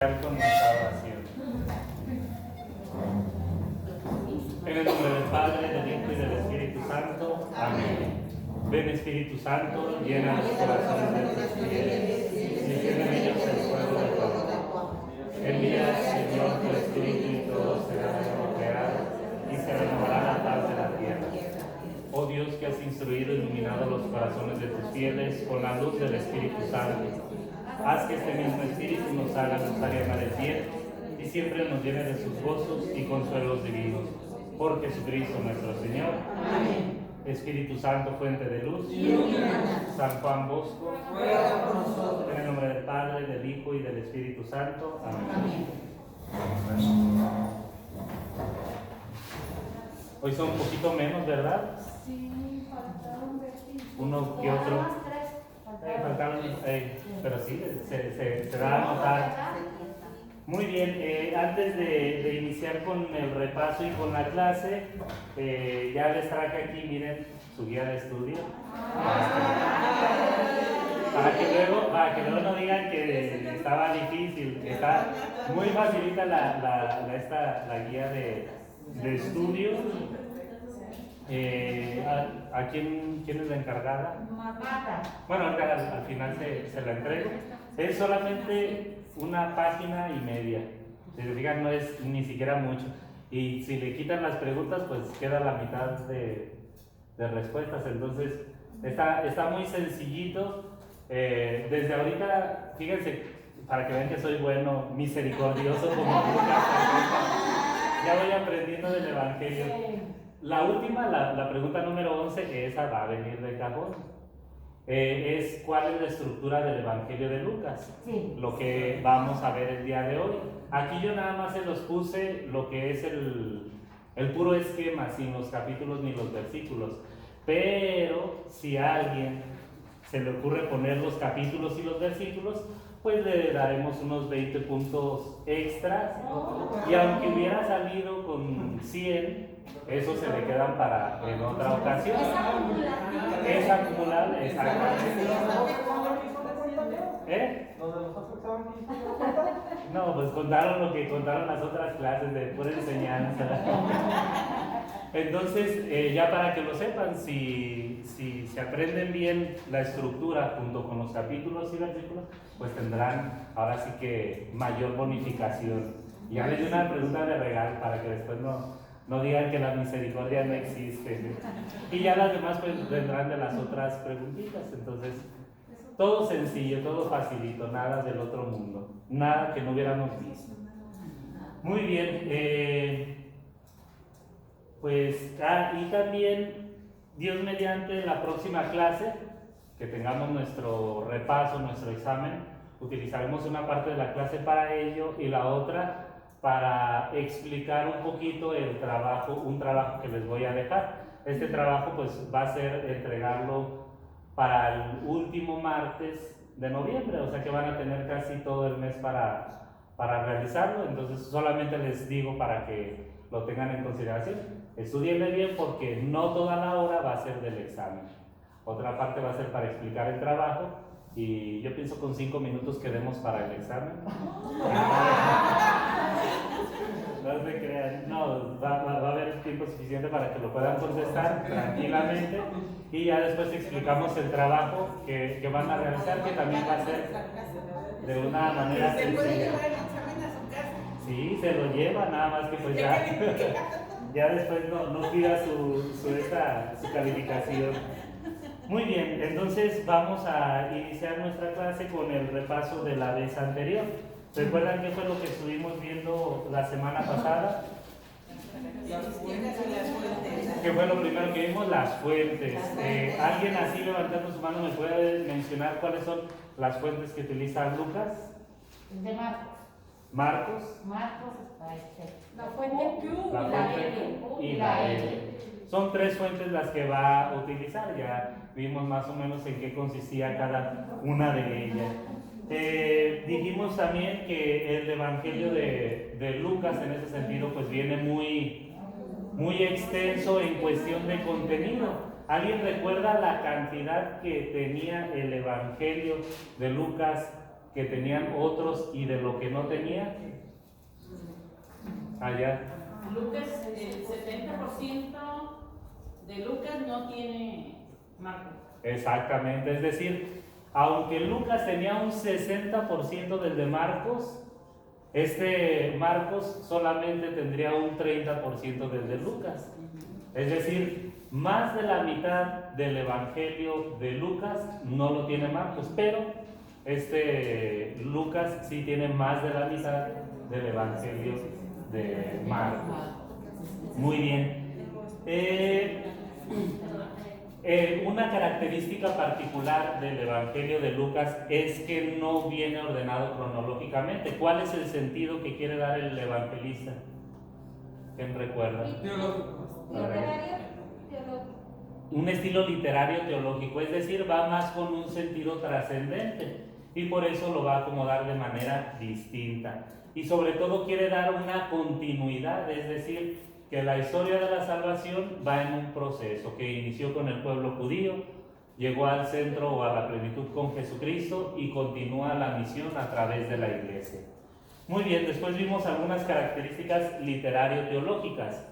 Con nuestra oración. En el nombre del Padre, del Hijo y del Espíritu Santo. Amén. Ven, Espíritu Santo, llena los corazones de tus fieles y enciende en ellos el fuego de tu amor. Envía, Señor, tu Espíritu y todo será renovado y se renovará la paz de la tierra. Oh Dios, que has instruido e iluminado los corazones de tus fieles con la luz del Espíritu Santo, haz que este mismo Espíritu nos haga gozar y amar el bien y siempre nos llene de sus gozos y consuelos divinos. Por Jesucristo nuestro Señor. Amén. Espíritu Santo, fuente de luz. San Juan Bosco. Ruega por nosotros. En el nombre del Padre, del Hijo y del Espíritu Santo. Amén. Hoy son un poquito menos, ¿verdad? Sí, faltaron versículos. Uno que otro. Faltaron, pero sí, se da a notar. Muy bien, antes de iniciar con el repaso y con la clase, ya les traje aquí, miren, su guía de estudio. Para que luego no digan que estaba difícil, está muy facilita la guía de estudio. ¿A quién es la encargada? Marta. Bueno, al final se la entrego. Es solamente una página y media. Si se fijan, no es ni siquiera mucho. Y si le quitan las preguntas, pues queda la mitad de respuestas. Entonces, está muy sencillito. Desde ahorita, fíjense, para que vean que soy bueno, misericordioso como Lucas. Ya voy aprendiendo del Evangelio. La última, la pregunta número 11, esa va a venir de cajón. Es cuál es la estructura del Evangelio de Lucas, Sí. lo que vamos a ver el día de hoy. Aquí yo nada más se los puse lo que es el puro esquema, sin los capítulos ni los versículos. Pero si a alguien se le ocurre poner los capítulos y los versículos, pues le daremos unos 20 puntos extras. Y aunque hubiera salido con 100, eso se le quedan para en otra ocasión. Es acumulable, exactamente. No, pues contaron lo que contaron las otras clases de pura enseñanza. Entonces, ya para que lo sepan, si se aprenden bien la estructura junto con los capítulos y versículos, pues tendrán ahora sí que mayor bonificación. Y ya les di una pregunta de regalo para que después no digan que la misericordia no existe. Y ya las demás pues vendrán de las otras preguntitas. Entonces, todo sencillo, todo facilito, nada del otro mundo, nada que no hubiéramos visto. Muy bien, pues, y también, Dios mediante, la próxima clase, que tengamos nuestro repaso, nuestro examen, utilizaremos una parte de la clase para ello y la otra para explicar un poquito un trabajo que les voy a dejar. Este trabajo pues va a ser entregarlo para el último martes de noviembre, o sea que van a tener casi todo el mes para realizarlo. Entonces solamente les digo para que lo tengan en consideración. Estudienle bien porque no toda la hora va a ser del examen. Otra parte va a ser para explicar el trabajo y yo pienso con 5 minutos que demos para el examen. No se crean, no, va a haber tiempo suficiente para que lo puedan contestar tranquilamente y ya después explicaremos el trabajo que van a realizar, que también va a ser de una manera ¿Se puede sencilla. llevar el examen a su casa? Sí, se lo lleva, nada más que pues ya después no pida su calificación. Muy bien, entonces vamos a iniciar nuestra clase con el repaso de la vez anterior. ¿Recuerdan qué fue lo que estuvimos viendo la semana pasada? Las fuentes y las fuentes. ¿Qué fue lo primero que vimos? Las fuentes. ¿Alguien así levantando su mano me puede mencionar cuáles son las fuentes que utiliza Lucas? De Marcos. Marcos. Marcos, La fuente Q. La fuente y la L. Son 3 fuentes las que va a utilizar. Ya vimos más o menos en qué consistía cada una de ellas. Dijimos también que el Evangelio de Lucas en ese sentido pues viene muy extenso en cuestión de contenido. ¿Alguien recuerda la cantidad que tenía el Evangelio de Lucas que tenían otros y de lo que no tenían? Allá. Lucas, el 70% de Lucas no tiene Marcos. Exactamente, es decir, aunque Lucas tenía un 60% del de Marcos, este Marcos solamente tendría un 30% del de Lucas. Es decir, más de la mitad del Evangelio de Lucas no lo tiene Marcos, pero Lucas sí tiene más de la mitad del Evangelio de Marcos. Muy bien. Una característica particular del Evangelio de Lucas es que no viene ordenado cronológicamente. ¿Cuál es el sentido que quiere dar el evangelista? ¿Quién recuerda? Un estilo literario teológico, es decir, va más con un sentido trascendente y por eso lo va a acomodar de manera distinta. Y sobre todo quiere dar una continuidad, es decir, que la historia de la salvación va en un proceso que inició con el pueblo judío, llegó al centro o a la plenitud con Jesucristo y continúa la misión a través de la iglesia. Muy bien, después vimos algunas características literario-teológicas.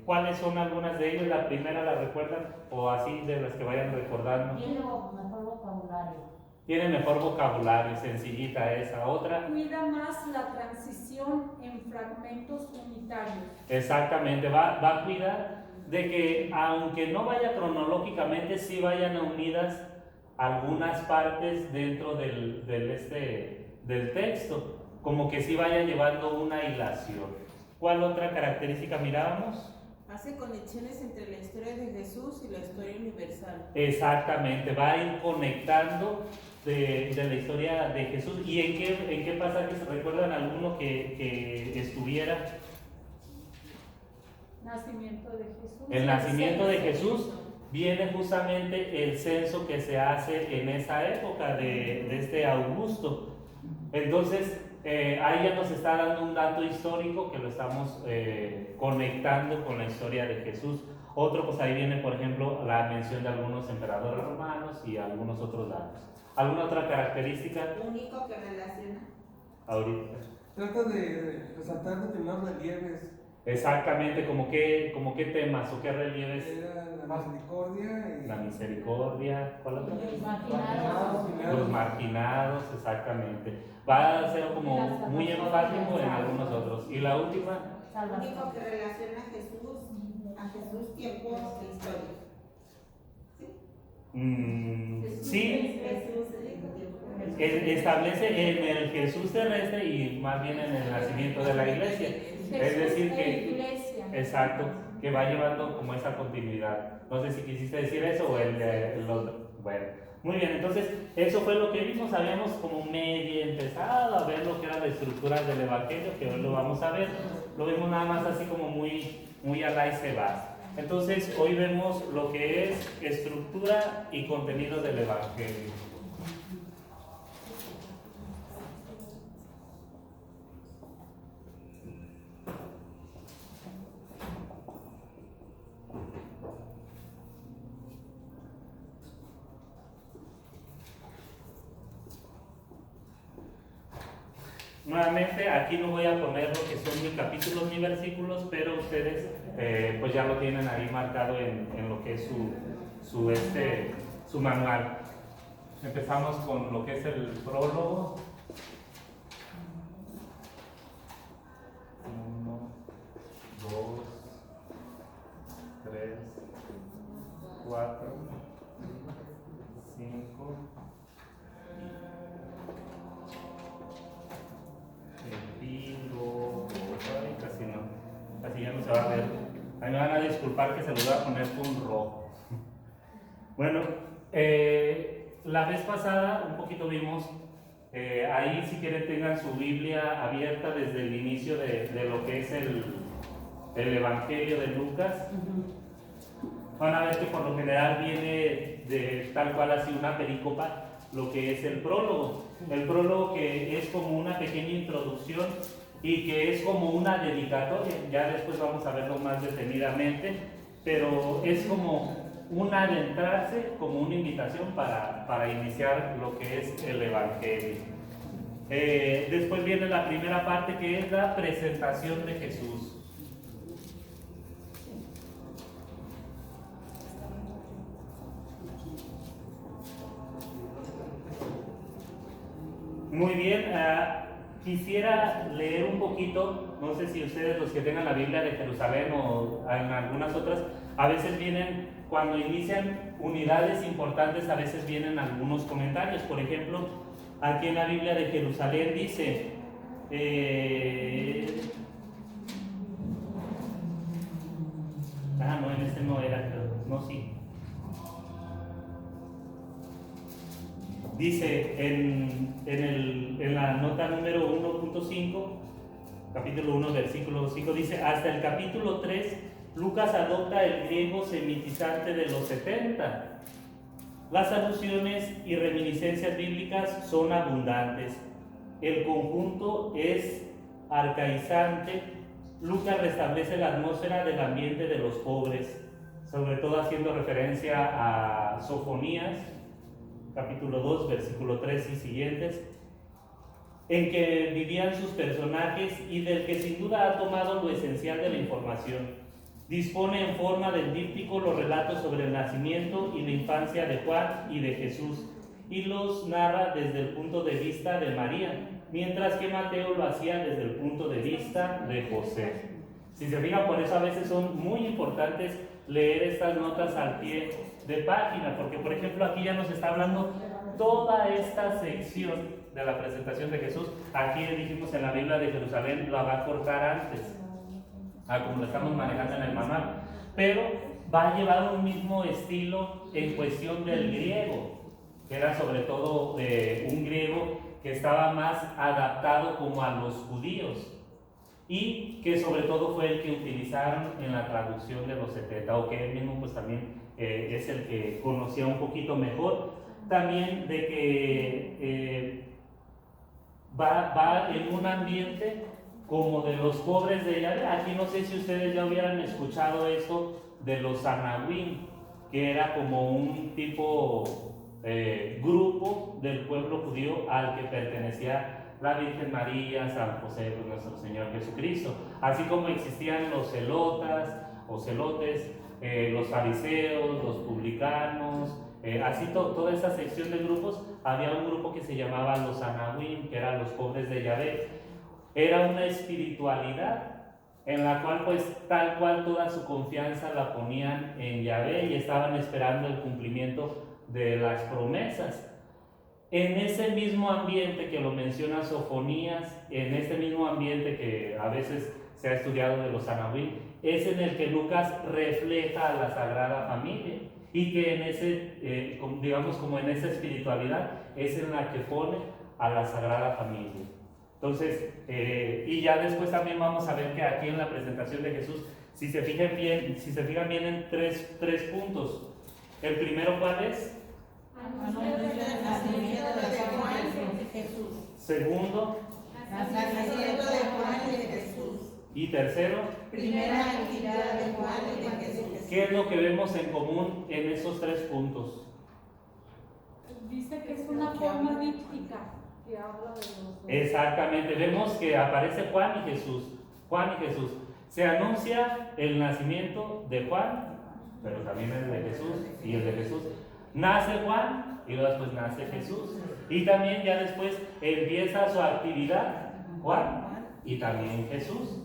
¿Cuáles son algunas de ellas? La primera, ¿la recuerdan? O así de las que vayan recordando. Tiene mejor vocabulario. Tiene mejor vocabulario, sencillita esa. Otra. Cuida más la transición en fragmentos unitarios. Exactamente, va a cuidar de que aunque no vaya cronológicamente, sí vayan unidas algunas partes dentro del texto, como que sí vaya llevando una hilación. ¿Cuál otra característica mirábamos? Hace conexiones entre la historia de Jesús y la historia universal. Exactamente, va a ir conectando de la historia de Jesús. ¿Y en qué pasajes recuerdan alguno que estuviera? Nacimiento de Jesús. El nacimiento de Jesús viene justamente el censo que se hace en esa época de Augusto. Entonces, ahí ya nos está dando un dato histórico que lo estamos conectando con la historia de Jesús. Otro, pues ahí viene, por ejemplo, la mención de algunos emperadores romanos y algunos otros datos. ¿Alguna otra característica? Único que relaciona. Ahorita. Trata de resaltar determinados relieves. Exactamente, como qué temas o qué relieves. Era la misericordia y La misericordia, ¿cuál otra? Los marginados. Los marginados, exactamente. Va a ser como muy enfático en algunos otros. Y la última, Único que relaciona a Jesús, tiempos e historia. sí, Jesús, establece en el Jesús terrestre y más bien en el nacimiento de la iglesia. Es decir que, exacto, que va llevando como esa continuidad. No sé si quisiste decir eso o el otro. Bueno, muy bien, entonces eso fue lo que vimos. Habíamos como medio empezado a ver lo que era la estructura del evangelio, que hoy lo vamos a ver. Lo vemos nada más así como muy al y se va. Entonces hoy vemos lo que es estructura y contenido del evangelio. Nuevamente, aquí no voy a poner lo que son ni capítulos ni versículos, pero ustedes pues ya lo tienen ahí marcado en lo que es su manual. Empezamos con lo que es el prólogo. 1, 2, 3, 4, 5. Casi no, así ya no se va a ver. Ahí me van a disculpar que se lo voy a poner con rojo. Bueno, la vez pasada un poquito vimos, ahí si quieren tengan su Biblia abierta desde el inicio de lo que es el Evangelio de Lucas. Van a ver que por lo general viene de tal cual así una perícopa, lo que es el prólogo. El prólogo que es como una pequeña introducción y que es como una dedicatoria. Ya después vamos a verlo más detenidamente, pero es como un adentrarse como una invitación para iniciar lo que es el Evangelio. Después viene la primera parte, que es la presentación de Jesús. Muy bien, quisiera leer un poquito, no sé si ustedes, los que tengan la Biblia de Jerusalén o en algunas otras, a veces vienen, cuando inician unidades importantes, a veces vienen algunos comentarios. Por ejemplo, aquí en la Biblia de Jerusalén dice, no, en este no era, no, sí. Dice en la nota número 1.5, capítulo 1, versículo 5, dice, hasta el capítulo 3, Lucas adopta el griego semitizante de los 70. Las alusiones y reminiscencias bíblicas son abundantes. El conjunto es arcaizante. Lucas restablece la atmósfera del ambiente de los pobres, sobre todo haciendo referencia a Sofonías, capítulo 2, versículo 3 y siguientes, en que vivían sus personajes y del que sin duda ha tomado lo esencial de la información. Dispone en forma del díptico los relatos sobre el nacimiento y la infancia de Juan y de Jesús, y los narra desde el punto de vista de María, mientras que Mateo lo hacía desde el punto de vista de José. Si se fijan, por eso a veces son muy importantes leer estas notas al pie de página, porque por ejemplo aquí ya nos está hablando toda esta sección de la presentación de Jesús. Aquí dijimos en la Biblia de Jerusalén la va a cortar antes, como lo estamos manejando en el manual, pero va a llevar un mismo estilo en cuestión del griego, que era sobre todo un griego que estaba más adaptado como a los judíos, y que sobre todo fue el que utilizaron en la traducción de los 70, o que él mismo pues también es el que conocía un poquito mejor, también de que va en un ambiente como de los pobres de Yahvé. Aquí no sé si ustedes ya hubieran escuchado esto de los Anahuim, que era como un tipo grupo del pueblo judío al que pertenecía la Virgen María, San José, pues nuestro Señor Jesucristo. Así como existían los celotas o celotes, los fariseos, los publicanos, así toda esa sección de grupos, había un grupo que se llamaba los Anahuim, que eran los pobres de Yahvé. Era una espiritualidad en la cual pues tal cual toda su confianza la ponían en Yahvé y estaban esperando el cumplimiento de las promesas. En ese mismo ambiente que lo menciona Sofonías, en este mismo ambiente que a veces se ha estudiado de los Anahuim, es en el que Lucas refleja a la Sagrada Familia, y que en ese, digamos como en esa espiritualidad, es en la que pone a la Sagrada Familia. Entonces, y ya después también vamos a ver que aquí en la presentación de Jesús, si se fijan bien en tres puntos. El primero, ¿cuál es? El nacimiento de Juan y de Jesús. Segundo. Nacimiento de Juan y de Jesús. Y tercero. Primera actividad de Juan y de Jesús. ¿Qué es lo que vemos en común en esos tres puntos? Dice que es una forma díptica que habla de los dos. Exactamente, vemos que aparece Juan y Jesús. Juan y Jesús. Se anuncia el nacimiento de Juan, pero también el de Jesús y el de Jesús. Nace Juan y luego después nace Jesús. Y también ya después empieza su actividad Juan y también Jesús.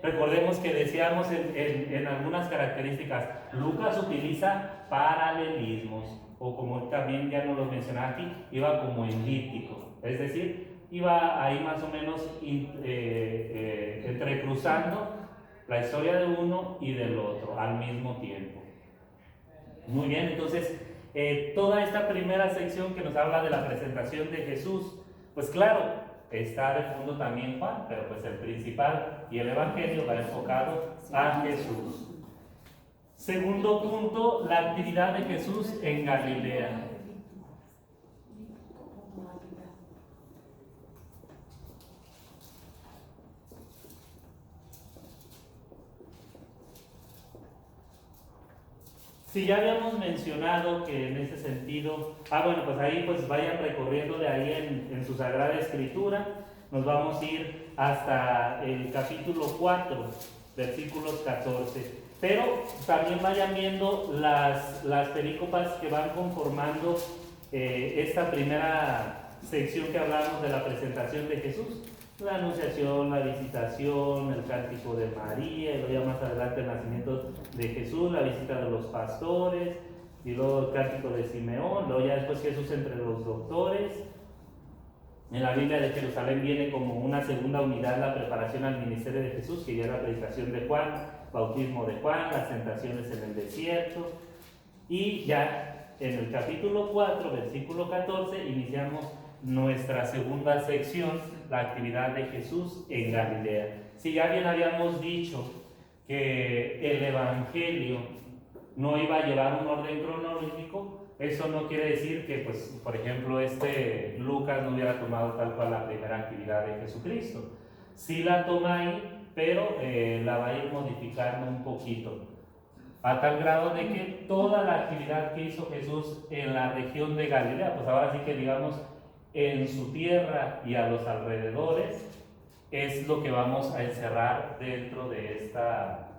Recordemos que decíamos en algunas características, Lucas utiliza paralelismos, o como también ya nos lo mencionaba aquí, iba como en díptico, es decir, iba ahí más o menos entrecruzando la historia de uno y del otro al mismo tiempo. Muy bien, entonces toda esta primera sección que nos habla de la presentación de Jesús, pues claro, está de fondo también Juan, pero pues el principal y el evangelio va enfocado a Jesús. Segundo punto, la actividad de Jesús en Galilea. Si ya habíamos mencionado que en ese sentido, bueno, pues ahí pues vayan recorriendo de ahí en su Sagrada Escritura, nos vamos a ir hasta el capítulo 4, versículos 14. Pero también vayan viendo las perícopas que van conformando esta primera sección que hablamos de la presentación de Jesús. La anunciación, la visitación, el cántico de María, y luego ya más adelante el nacimiento de Jesús, la visita de los pastores, y luego el cántico de Simeón, luego ya después Jesús entre los doctores. En la Biblia de Jerusalén viene como una segunda unidad la preparación al ministerio de Jesús, que ya es la predicación de Juan, bautismo de Juan, las tentaciones en el desierto, y ya en el capítulo 4, versículo 14, iniciamos nuestra segunda sección, la actividad de Jesús en Galilea. Si ya bien habíamos dicho que el Evangelio no iba a llevar un orden cronológico, eso no quiere decir que, pues, por ejemplo, Lucas no hubiera tomado tal cual la primera actividad de Jesucristo. Sí la toma ahí, pero la va a ir modificando un poquito, a tal grado de que toda la actividad que hizo Jesús en la región de Galilea, pues ahora sí que digamos en su tierra y a los alrededores, es lo que vamos a encerrar dentro de esta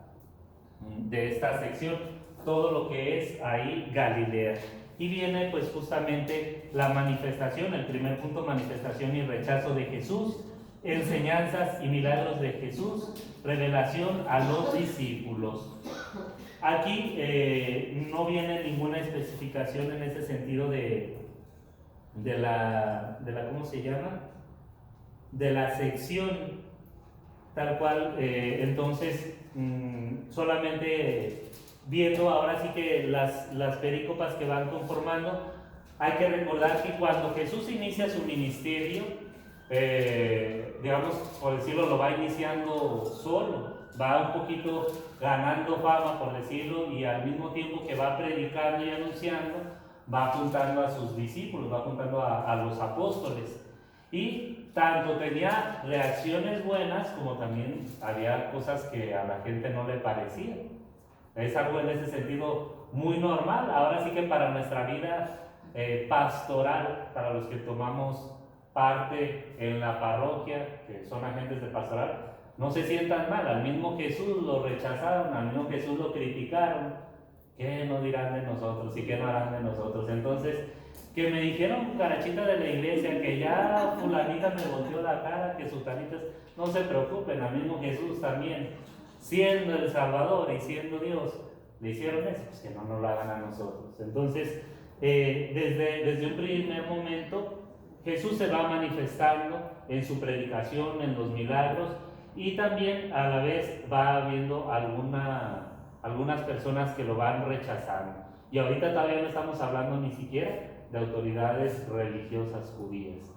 sección, todo lo que es ahí Galilea. Y viene pues justamente la manifestación, el primer punto, manifestación y rechazo de Jesús, enseñanzas y milagros de Jesús, revelación a los discípulos. Aquí no viene ninguna especificación en ese sentido de la ¿cómo se llama? De la sección tal cual. Entonces solamente viendo ahora sí que las perícopas que van conformando, hay que recordar que cuando Jesús inicia su ministerio, digamos, por decirlo, lo va iniciando solo, va un poquito ganando fama, por decirlo, y al mismo tiempo que va predicando y anunciando, va apuntando a sus discípulos, va apuntando a los apóstoles. Y tanto tenía reacciones buenas como también había cosas que a la gente no le parecían. Es algo en ese sentido muy normal. Ahora sí que para nuestra vida pastoral, para los que tomamos parte en la parroquia, que son agentes de pastoral, no se sientan mal. Al mismo Jesús lo rechazaron, al mismo Jesús lo criticaron. ¿Qué nos dirán de nosotros y qué no harán de nosotros? Entonces, que me dijeron cucarachita de la iglesia, que ya fulanita me volteó la cara, que sutanitas, no se preocupen, al mismo Jesús también, siendo el Salvador y siendo Dios, le hicieron eso, pues que no nos lo hagan a nosotros. Entonces, desde un primer momento, Jesús se va manifestando en su predicación, en los milagros, y también a la vez va habiendo algunas personas que lo van rechazando. Y ahorita todavía no estamos hablando ni siquiera de autoridades religiosas judías.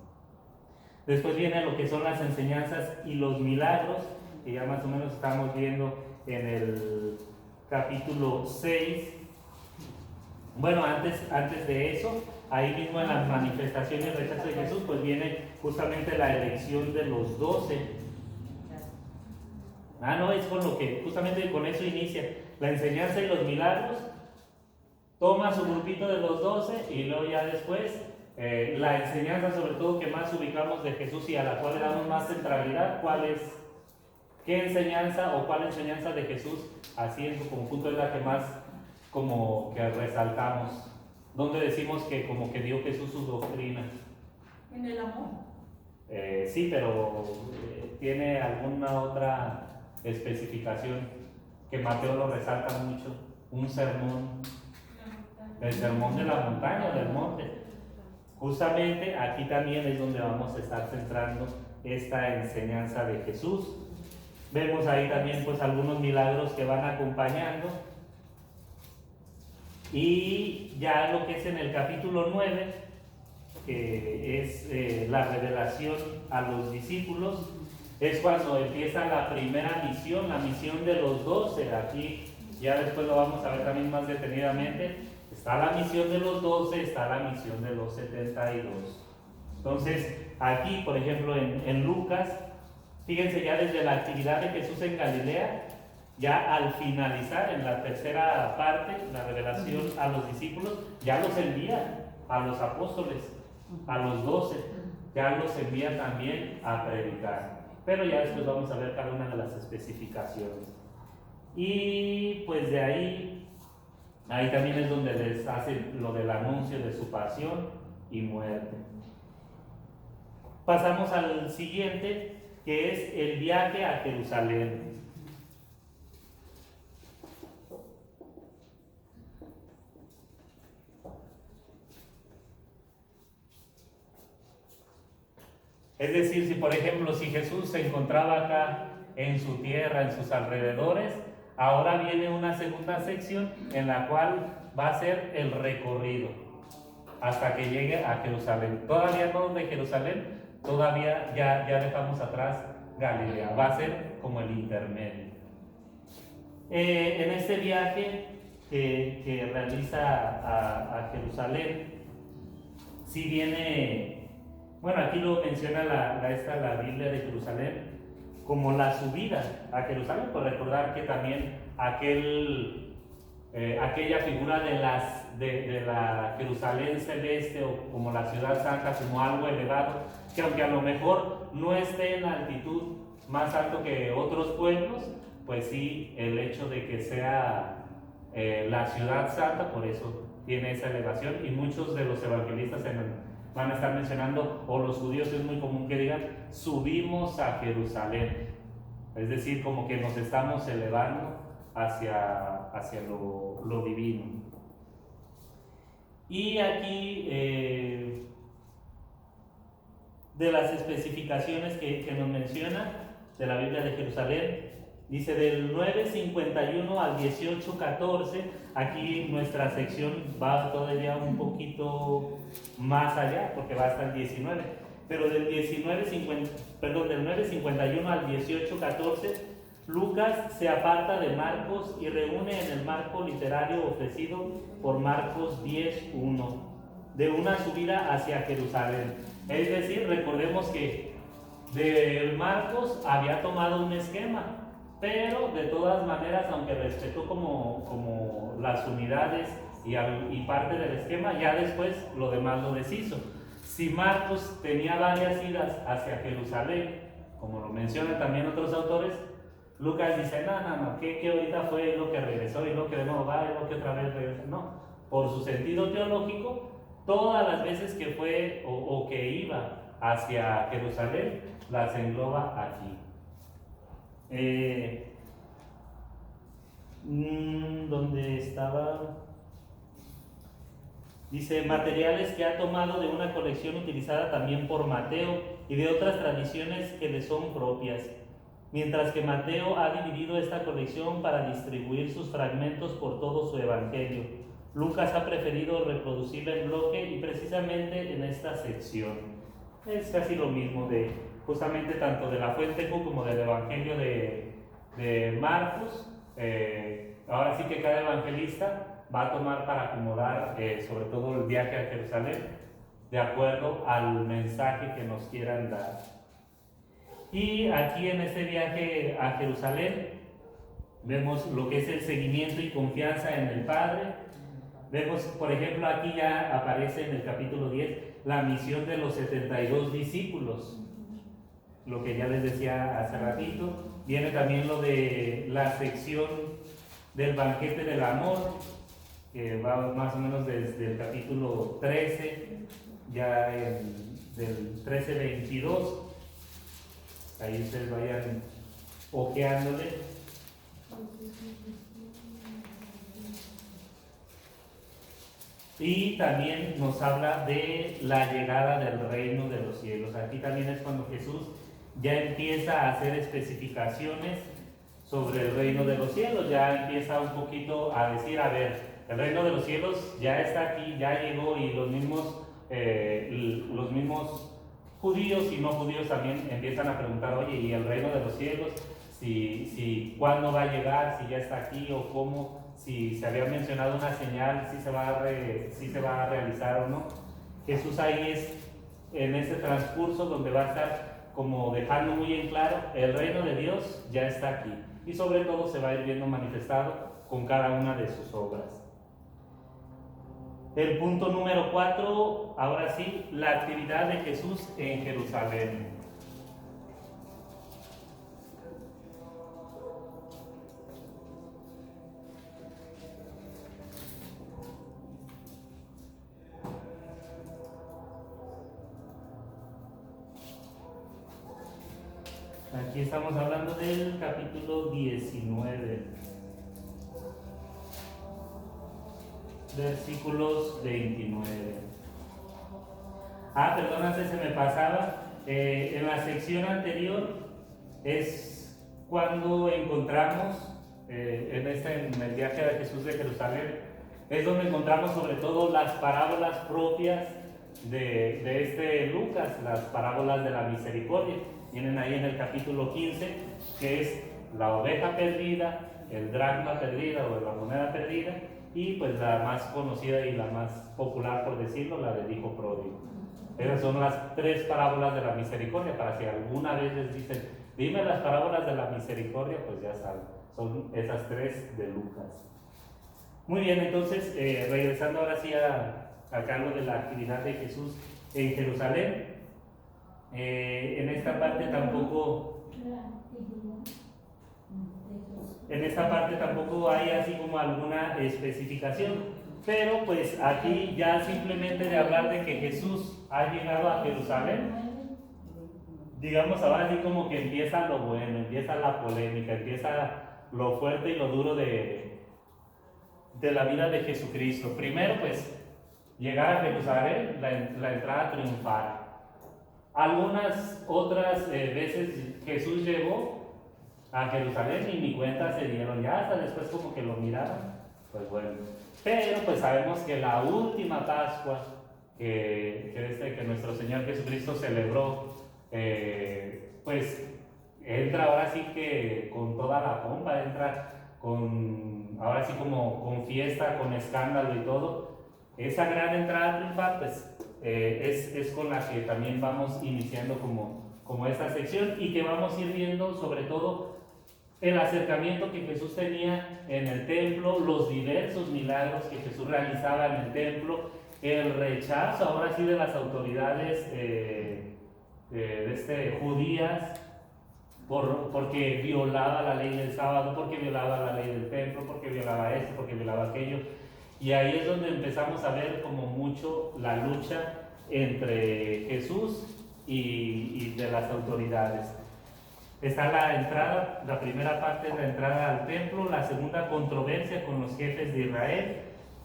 Después viene lo que son las enseñanzas y los milagros, que ya más o menos estamos viendo en el capítulo 6. Bueno, antes de eso, ahí mismo en las manifestaciones y rechazo de Jesús, pues viene justamente la elección de los 12. No, es con lo que, justamente con eso inicia la enseñanza y los milagros. Toma su grupito de los 12 y luego ya después la enseñanza, sobre todo que más ubicamos de Jesús y a la cual le damos más centralidad. ¿Qué enseñanza o cuál enseñanza de Jesús así en su conjunto es la que más como que resaltamos? ¿Dónde decimos que como que dio Jesús su doctrina? En el amor. Sí, pero ¿tiene alguna otra especificación que Mateo lo resalta mucho? Un sermón. El sermón de la montaña, del monte. Justamente aquí también es donde vamos a estar centrando esta enseñanza de Jesús. Vemos ahí también pues algunos milagros que van acompañando. Y ya lo que es en el capítulo 9, que es la revelación a los discípulos, es cuando empieza la primera misión, la misión de los 12. Aquí ya después lo vamos a ver también más detenidamente. Está la misión de los 12, está la misión de los 72. Entonces, aquí, por ejemplo, en Lucas, fíjense ya desde la actividad de Jesús en Galilea, ya al finalizar en la tercera parte, la revelación a los discípulos, ya los envía a los apóstoles, a los 12, ya los envía también a predicar. Pero ya después vamos a ver cada una de las especificaciones. Y pues de ahí también es donde les hace lo del anuncio de su pasión y muerte. Pasamos al siguiente, que es el viaje a Jerusalén. Es decir, si por ejemplo, si Jesús se encontraba acá en su tierra, en sus alrededores, ahora viene una segunda sección en la cual va a ser el recorrido hasta que llegue a Jerusalén. Todavía no de Jerusalén, todavía ya dejamos atrás Galilea, va a ser como el intermedio. En este viaje que realiza a Jerusalén, si viene, bueno, aquí lo menciona la Biblia de Jerusalén como la subida a Jerusalén, por recordar que también aquella figura de la Jerusalén celeste o como la ciudad santa, como algo elevado, que aunque a lo mejor no esté en la altitud más alto que otros pueblos, pues sí, el hecho de que sea la ciudad santa, por eso tiene esa elevación, y muchos de los evangelistas van a estar mencionando, o los judíos es muy común que digan, subimos a Jerusalén, es decir, como que nos estamos elevando hacia lo divino. Y aquí, de las especificaciones que nos menciona de la Biblia de Jerusalén, dice del 9:51 al 18:14, aquí nuestra sección va todavía un poquito más allá, porque va hasta el 19, pero del 9:51 al 18:14, Lucas se aparta de Marcos y reúne en el marco literario ofrecido por Marcos 10:1, de una subida hacia Jerusalén. Es decir, recordemos que de Marcos había tomado un esquema, pero de todas maneras, aunque respetó como las unidades y parte del esquema, ya después lo demás lo deshizo. Si Marcos tenía varias idas hacia Jerusalén, como lo mencionan también otros autores, Lucas dice, no, que ahorita fue lo que regresó y lo que de nuevo va y lo que otra vez regresó. No, por su sentido teológico, todas las veces que fue o que iba hacia Jerusalén, las engloba aquí. ¿Dónde estaba? Dice, materiales que ha tomado de una colección utilizada también por Mateo y de otras tradiciones que le son propias. Mientras que Mateo ha dividido esta colección para distribuir sus fragmentos por todo su evangelio, Lucas ha preferido reproducirla en bloque y precisamente en esta sección. Es casi lo mismo justamente tanto de la fuente Q como del evangelio de Marcos. Ahora sí que cada evangelista va a tomar para acomodar sobre todo el viaje a Jerusalén de acuerdo al mensaje que nos quieran dar. Y aquí en este viaje a Jerusalén vemos lo que es el seguimiento y confianza en el Padre. Vemos, por ejemplo, aquí ya aparece en el capítulo 10 la misión de los 72 discípulos, lo que ya les decía hace ratito. Viene también lo de la sección del banquete del amor, que va más o menos desde el capítulo 13, ya del 13-22. Ahí ustedes vayan ojeándole. Y también nos habla de la llegada del reino de los cielos. Aquí también es cuando Jesús ya empieza a hacer especificaciones sobre el reino de los cielos. Ya empieza un poquito a decir, a ver, el reino de los cielos ya está aquí, ya llegó, y los mismos judíos y no judíos también empiezan a preguntar, oye, ¿y el reino de los cielos? Si ¿cuándo va a llegar? ¿Si ya está aquí o cómo? Si se había mencionado una señal, si se va a realizar o no. Jesús ahí es en ese transcurso donde va a estar como dejando muy en claro, el reino de Dios ya está aquí y sobre todo se va a ir viendo manifestado con cada una de sus obras. El punto número 4, ahora sí, la actividad de Jesús en Jerusalén. Aquí estamos hablando del capítulo 19, versículos 29. Perdón, antes se me pasaba. En la sección anterior es cuando encontramos, en el viaje de Jesús de Jerusalén, es donde encontramos sobre todo las parábolas propias de este Lucas, las parábolas de la misericordia. Vienen ahí en el capítulo 15, que es la oveja perdida, el dracma perdida o la moneda perdida, y pues la más conocida y la más popular, por decirlo, la del hijo pródigo. Esas son las 3 parábolas de la misericordia, para si alguna vez les dicen, dime las parábolas de la misericordia, pues ya saben, son esas 3 de Lucas. Muy bien, entonces, regresando ahora sí a cargo de la actividad de Jesús en Jerusalén. En esta parte tampoco hay así como alguna especificación, pero pues aquí ya simplemente de hablar de que Jesús ha llegado a Jerusalén, digamos ahora así como que empieza lo bueno, empieza la polémica, empieza lo fuerte y lo duro de la vida de Jesucristo. Primero pues llegar a Jerusalén, la entrada triunfal. Algunas otras veces Jesús llegó a Jerusalén y ni cuenta se dieron, ya hasta después como que lo miraron, pues bueno. Pero pues sabemos que la última Pascua que nuestro Señor Jesucristo celebró, pues entra ahora sí que con toda la pompa, entra ahora sí como con fiesta, con escándalo y todo. Esa gran entrada triunfal pues es con la que también vamos iniciando como esta sección y que vamos a ir viendo sobre todo el acercamiento que Jesús tenía en el templo, los diversos milagros que Jesús realizaba en el templo, el rechazo ahora sí de las autoridades judías porque violaba la ley del sábado, porque violaba la ley del templo, porque violaba esto, porque violaba aquello. Y ahí es donde empezamos a ver como mucho la lucha entre Jesús y de las autoridades. Está la entrada, la primera parte es la entrada al templo, la segunda controversia con los jefes de Israel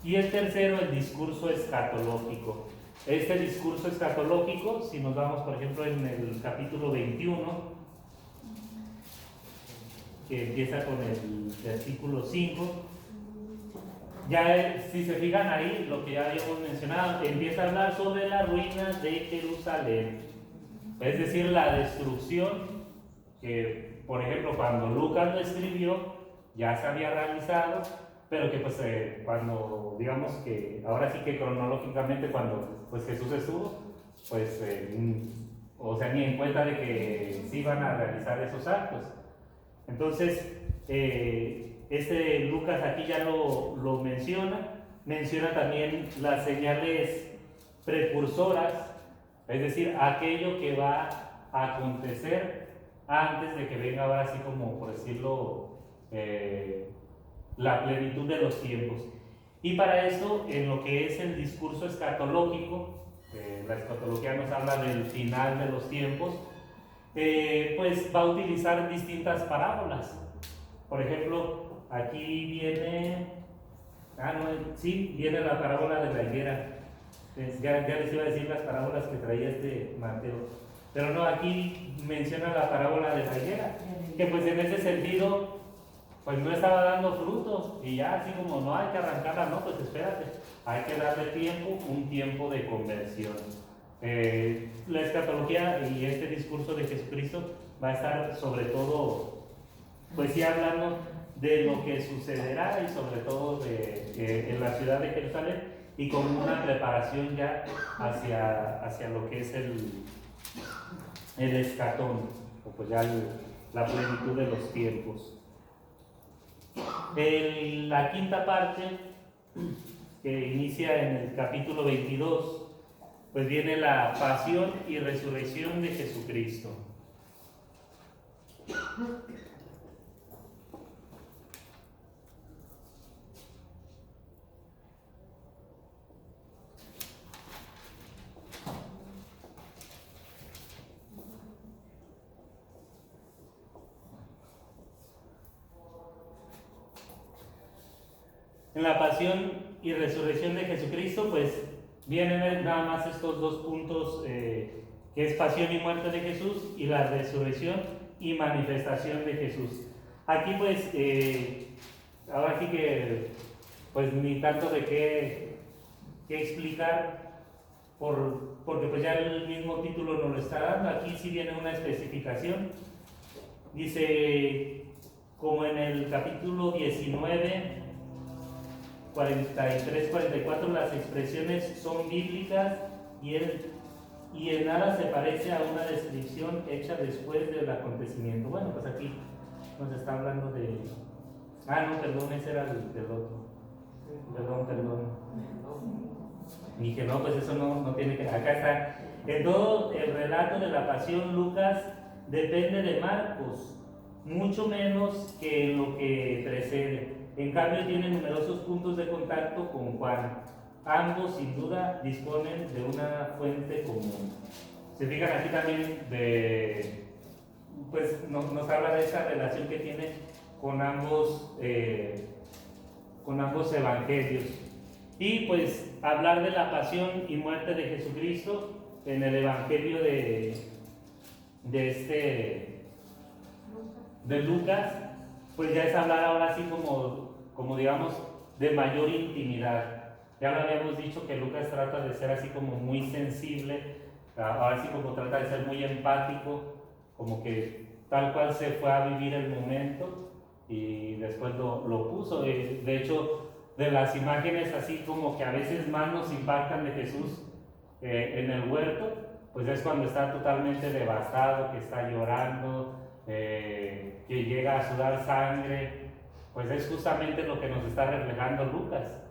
y el tercero el discurso escatológico. Este discurso escatológico, si nos vamos por ejemplo en el capítulo 21, que empieza con el versículo 5, ya si se fijan ahí, lo que ya habíamos mencionado, empieza a hablar sobre las ruinas de Jerusalén, es decir, la destrucción que, por ejemplo, cuando Lucas lo escribió, ya se había realizado, pero que pues cuando, digamos que, ahora sí que cronológicamente cuando pues Jesús estuvo, pues, o sea, ni en cuenta de que se iban a realizar esos actos. Entonces, Lucas aquí ya lo menciona también las señales precursoras, es decir, aquello que va a acontecer antes de que venga ahora así como, por decirlo, la plenitud de los tiempos. Y para eso, en lo que es el discurso escatológico, la escatología nos habla del final de los tiempos, pues va a utilizar distintas parábolas. Por ejemplo, aquí viene, viene la parábola de la higuera. Ya les iba a decir las parábolas que traía Mateo. Pero no, aquí menciona la parábola de la higuera, que pues en ese sentido, pues no estaba dando frutos, y ya así como no hay que arrancarla, no, pues espérate, hay que darle tiempo, un tiempo de conversión. La escatología y este discurso de Jesucristo va a estar sobre todo, pues sí, hablando de lo que sucederá y sobre todo en la ciudad de Jerusalén y con una preparación ya hacia lo que es el escatón, o pues ya la plenitud de los tiempos. La quinta parte, que inicia en el capítulo 22, pues viene la pasión y resurrección de Jesucristo. En la pasión y resurrección de Jesucristo, pues vienen nada más estos dos puntos, que es pasión y muerte de Jesús, y la resurrección y manifestación de Jesús. Aquí pues, ahora sí que, pues ni tanto de qué explicar, porque pues ya el mismo título nos lo está dando. Aquí sí viene una especificación. Dice, como en el capítulo 19, 43, 44, las expresiones son bíblicas y en nada se parece a una descripción hecha después del acontecimiento. Bueno, pues aquí nos está hablando de... no, perdón, ese era del otro. Perdón. Dije, no, pues eso no tiene que... Acá está. En todo el relato de la pasión, Lucas depende de Marcos, mucho menos que en lo que precede. En cambio, tiene numerosos puntos de contacto con Juan. Ambos, sin duda, disponen de una fuente común. Se fijan aquí también pues nos habla de esa relación que tiene con ambos evangelios. Y pues hablar de la pasión y muerte de Jesucristo en el evangelio de Lucas, pues ya es hablar ahora sí como digamos de mayor intimidad. Ya lo habíamos dicho que Lucas trata de ser así como muy sensible, ahora sí como trata de ser muy empático, como que tal cual se fue a vivir el momento y después lo puso. De hecho, de las imágenes así como que a veces más nos impactan de Jesús en el huerto, pues es cuando está totalmente devastado, que está llorando, que llega a sudar sangre, pues es justamente lo que nos está reflejando Lucas.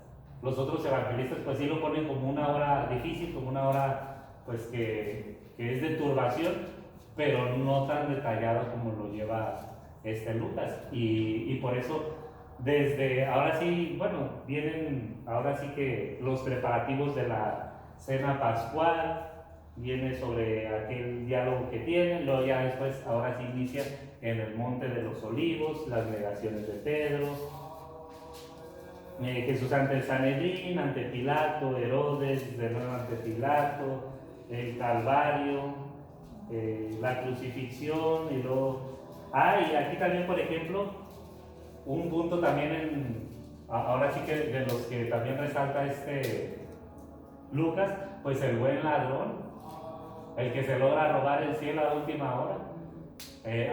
Los otros evangelistas pues sí lo ponen como una hora difícil, como una hora pues que es de turbación, pero no tan detallado como lo lleva Lucas. Y por eso desde ahora sí, bueno, vienen ahora sí que los preparativos de la cena pascual, viene sobre aquel diálogo que tienen, luego ya después, ahora sí inicia en el Monte de los Olivos, las negaciones de Pedro, Jesús ante el Sanedrín, ante Pilato, Herodes, de nuevo ante Pilato, el Calvario, la crucifixión, y luego... y aquí también, por ejemplo, un punto también ahora sí que de los que también resalta Lucas, pues el buen ladrón, el que se logra robar el cielo a última hora.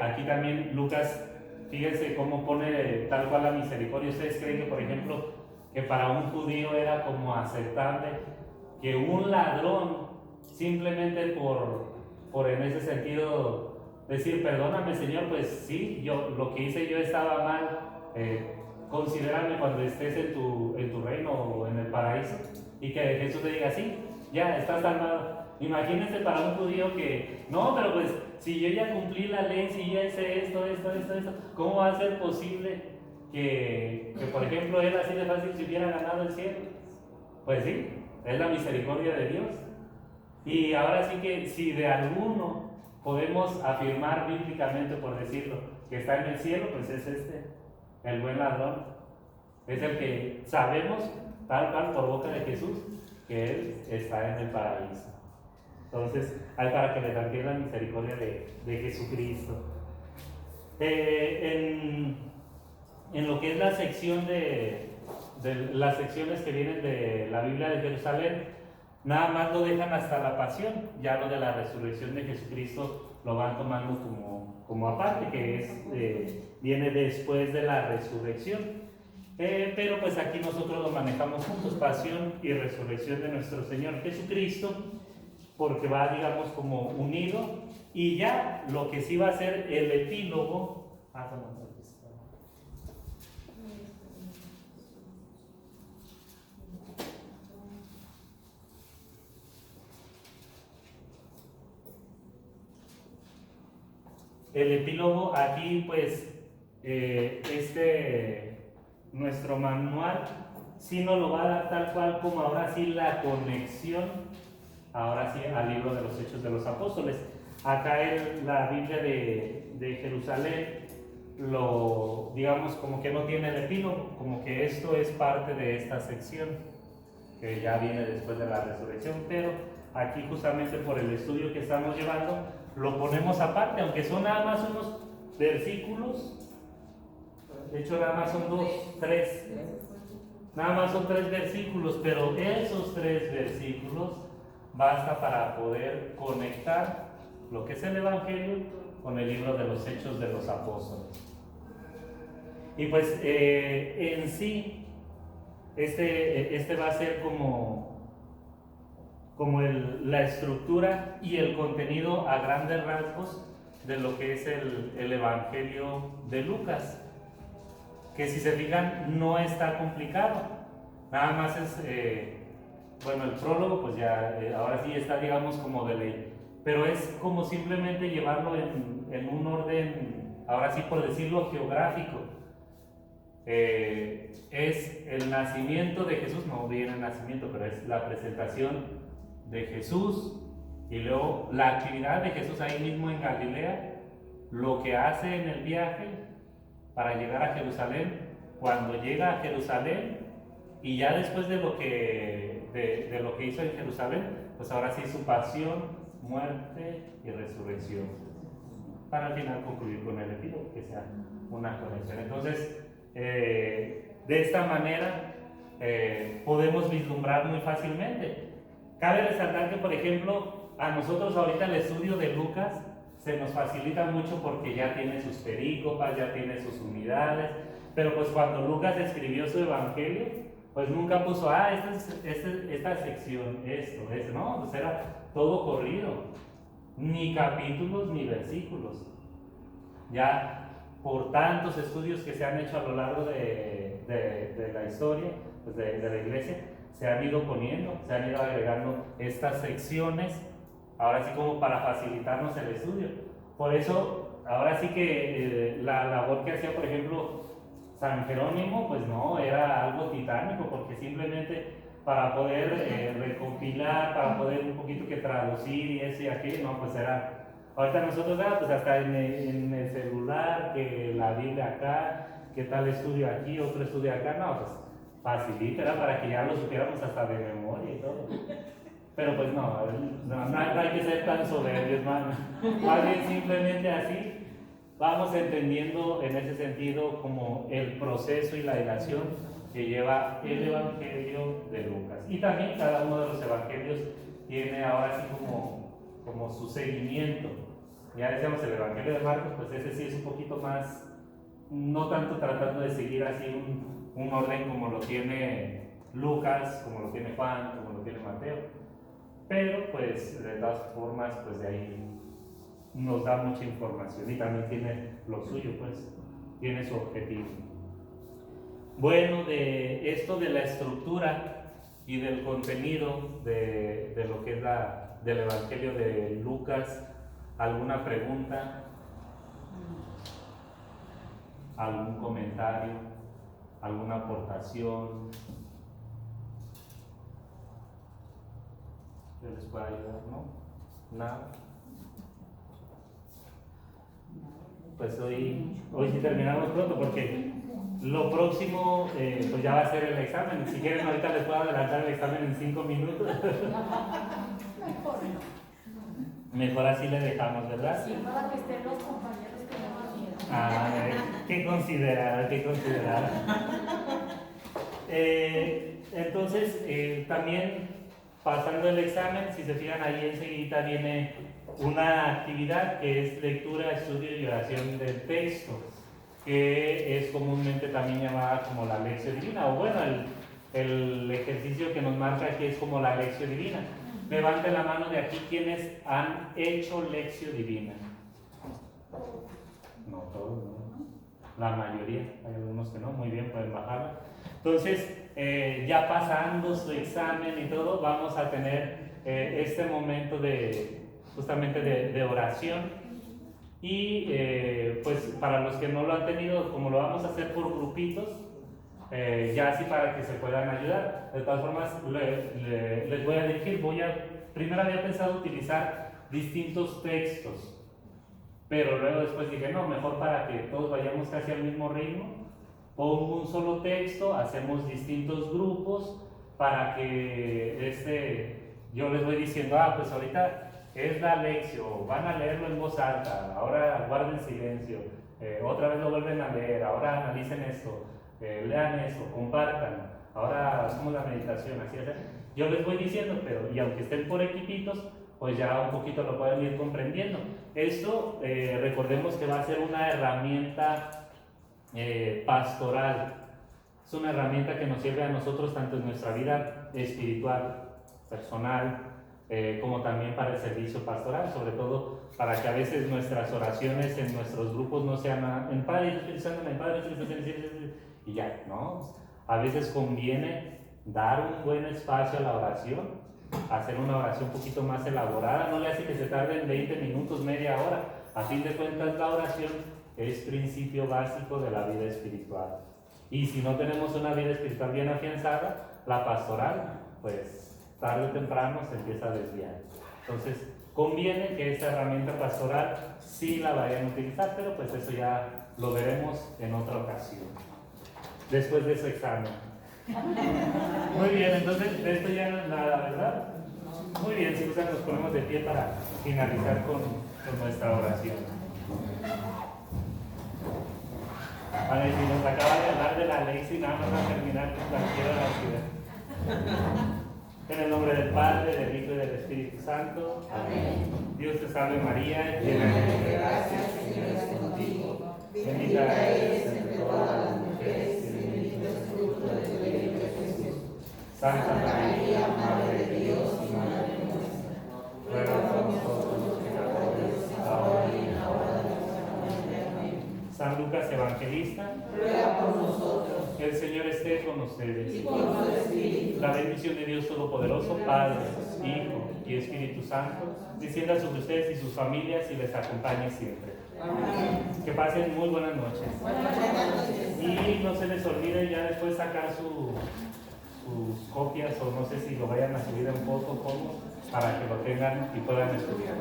Aquí también Lucas, fíjense cómo pone tal cual la misericordia. ¿Ustedes creen que, por ejemplo, que para un judío era como aceptable que un ladrón, simplemente por en ese sentido decir, perdóname Señor, pues sí, lo que hice yo estaba mal, considérame cuando estés en tu reino o en el paraíso, y que Jesús le diga, sí, ya estás salvado? Imagínense para un judío que, no, pero pues si yo ya cumplí la ley, si ya hice esto, ¿cómo va a ser posible que por ejemplo él así de fácil se hubiera ganado el cielo? Pues sí, es la misericordia de Dios. Y ahora sí que si de alguno podemos afirmar bíblicamente, por decirlo, que está en el cielo, pues es el buen ladrón. Es el que sabemos, tal cual por boca de Jesús, que él está en el paraíso. Entonces, hay para que le también la misericordia de Jesucristo. En lo que es la sección de las secciones que vienen de la Biblia de Jerusalén, nada más lo dejan hasta la pasión. Ya lo de la resurrección de Jesucristo lo van tomando como aparte, que viene después de la resurrección. Pero pues aquí nosotros lo manejamos juntos, pasión y resurrección de nuestro Señor Jesucristo. porque va, digamos, como unido. Y ya lo que sí va a ser el epílogo. El epílogo aquí, pues, nuestro manual sí nos lo va a dar tal cual como ahora sí la conexión, ahora sí al libro de los Hechos de los Apóstoles. Acá en la Biblia de Jerusalén, digamos como que no tiene el epílogo, como que esto es parte de esta sección, que ya viene después de la resurrección, pero aquí justamente por el estudio que estamos llevando, lo ponemos aparte, aunque son nada más unos versículos. De hecho nada más son tres, nada más son 3 versículos, pero esos 3 versículos basta para poder conectar lo que es el Evangelio con el libro de los Hechos de los Apóstoles. Y pues en sí este va a ser como la estructura y el contenido a grandes rasgos de lo que es el Evangelio de Lucas, que si se fijan no está complicado, nada más es, bueno, el prólogo pues ya, ahora sí está, digamos, como de ley, pero es como simplemente llevarlo en un orden, ahora sí por decirlo, geográfico. Es el nacimiento de Jesús, no viene el nacimiento, pero es la presentación de Jesús, y luego la actividad de Jesús ahí mismo en Galilea, lo que hace en el viaje para llegar a Jerusalén, cuando llega a Jerusalén, y ya después de lo que hizo en Jerusalén, pues ahora sí su pasión, muerte y resurrección, para al final concluir con el epílogo, que sea una conexión. Entonces, de esta manera podemos vislumbrar muy fácilmente. Cabe resaltar que, por ejemplo, a nosotros ahorita el estudio de Lucas se nos facilita mucho porque ya tiene sus perícopas, ya tiene sus unidades, pero pues cuando Lucas escribió su evangelio, pues nunca puso, esta sección, esto, no, pues era todo corrido, ni capítulos ni versículos. Ya por tantos estudios que se han hecho a lo largo de la historia, pues de la iglesia, se han ido poniendo, se han ido agregando estas secciones, ahora sí como para facilitarnos el estudio. Por eso, ahora sí que la labor que hacía, por ejemplo, San Jerónimo, pues no, era algo titánico, porque simplemente para poder recompilar, para poder un poquito que traducir y eso y aquello, no, pues era, ahorita nosotros, pues hasta en el celular, que la Biblia acá, que tal estudio aquí, otro estudio acá, no, pues facilita, era para que ya lo supiéramos hasta de memoria y todo. Pero pues no hay que ser tan soberbios, hermano. Más bien simplemente así vamos entendiendo en ese sentido como el proceso y la dilación que lleva el Evangelio de Lucas. Y también cada uno de los evangelios tiene ahora sí como su seguimiento. Ya decíamos el Evangelio de Marcos, pues ese sí es un poquito más, no tanto tratando de seguir así un orden como lo tiene Lucas, como lo tiene Juan, como lo tiene Mateo, pero pues de todas formas pues de ahí nos da mucha información y también tiene lo suyo, pues tiene su objetivo. Bueno, de esto de la estructura y del contenido de lo que es del Evangelio de Lucas, ¿alguna pregunta? ¿Algún comentario? ¿Alguna aportación que les pueda ayudar? ¿No? ¿Nada? Pues hoy sí terminamos pronto porque lo próximo pues ya va a ser el examen. Si quieren ahorita les puedo adelantar el examen en 5 minutos. Mejor así le dejamos, ¿verdad? Sí, para que estén los compañeros que no vinieron. Qué considerar. Entonces, también pasando el examen, si se fijan ahí enseguida viene una actividad que es lectura, estudio y oración del texto, que es comúnmente también llamada como la lección divina, o bueno, el ejercicio que nos marca aquí es como la lección divina. Levante la mano de aquí quienes han hecho lección divina. No todos, ¿no? La mayoría, hay algunos que no, muy bien, pueden bajarla. Entonces, ya pasando su examen y todo, vamos a tener este momento justamente de oración. Y pues para los que no lo han tenido, como lo vamos a hacer por grupitos, ya así para que se puedan ayudar. De todas formas, les voy a decir, primero había pensado utilizar distintos textos, pero luego después dije, no, mejor para que todos vayamos casi al mismo ritmo, pongo un solo texto, hacemos distintos grupos para que yo les voy diciendo, pues ahorita es la lección, van a leerlo en voz alta, ahora guarden silencio, otra vez lo vuelven a leer, ahora analicen esto, lean eso, compartan, ahora hacemos la meditación, así es. Yo les voy diciendo, y aunque estén por equipitos, pues ya un poquito lo pueden ir comprendiendo. Esto, recordemos que va a ser una herramienta pastoral. Es una herramienta que nos sirve a nosotros tanto en nuestra vida espiritual, personal, como también para el servicio pastoral, sobre todo para que a veces nuestras oraciones en nuestros grupos no sean en Padre, Espíritu Santo, en Padre, Espíritu Santo, y ya, ¿no? A veces conviene dar un buen espacio a la oración, hacer una oración un poquito más elaborada, no le hace que se tarden 20 minutos, media hora. A fin de cuentas, la oración es principio básico de la vida espiritual. Y si no tenemos una vida espiritual bien afianzada, la pastoral, pues tarde o temprano se empieza a desviar. Entonces, conviene que esta herramienta pastoral sí la vayan a utilizar, pero pues eso ya lo veremos en otra ocasión, después de su examen. Muy bien, entonces de esto ya no es nada, ¿verdad? Muy bien, si gustan nos ponemos de pie para finalizar con nuestra oración. Vale, si nos acaba de hablar de la ley, si nada más va a terminar cualquiera de la ciudad. En el nombre del Padre, del Hijo y del Espíritu Santo. Amén. Dios te salve María, llena de gracia, el Señor es contigo. Bendita eres entre todas las mujeres y bendito es el fruto de tu vientre Jesús. Santa María, Madre de Dios y Madre nuestra, ruega por nosotros los pecadores, ahora y en la hora de nuestra muerte. Amén. San Lucas Evangelista, ruega por nosotros. El Señor esté con ustedes. Y con tu espíritu. La bendición de Dios Todopoderoso, Padre, Hijo y Espíritu Santo, descienda sobre ustedes y sus familias y les acompañe siempre. Amén. Que pasen muy buenas noches. Buenas noches. Y no se les olvide ya después sacar sus copias, o no sé si lo vayan a subir un poco, para que lo tengan y puedan estudiar.